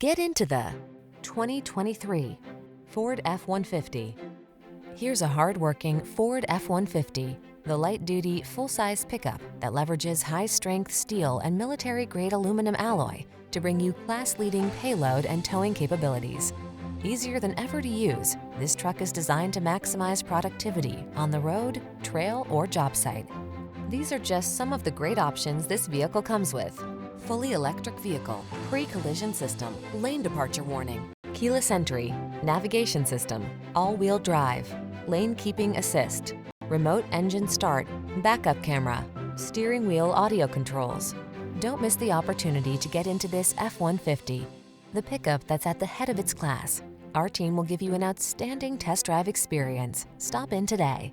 Get into the 2023 Ford F-150. Here's a hard-working Ford F-150, the light-duty, full-size pickup that leverages high-strength steel and military-grade aluminum alloy to bring you class-leading payload and towing capabilities. Easier than ever to use, this truck is designed to maximize productivity on the road, trail, or job site. These are just some of the great options this vehicle comes with: fully electric vehicle, pre-collision system, lane departure warning, keyless entry, navigation system, all-wheel drive, lane keeping assist, remote engine start, backup camera, steering wheel audio controls. Don't miss the opportunity to get into this F-150, the pickup that's at the head of its class. Our team will give you an outstanding test drive experience. Stop in today.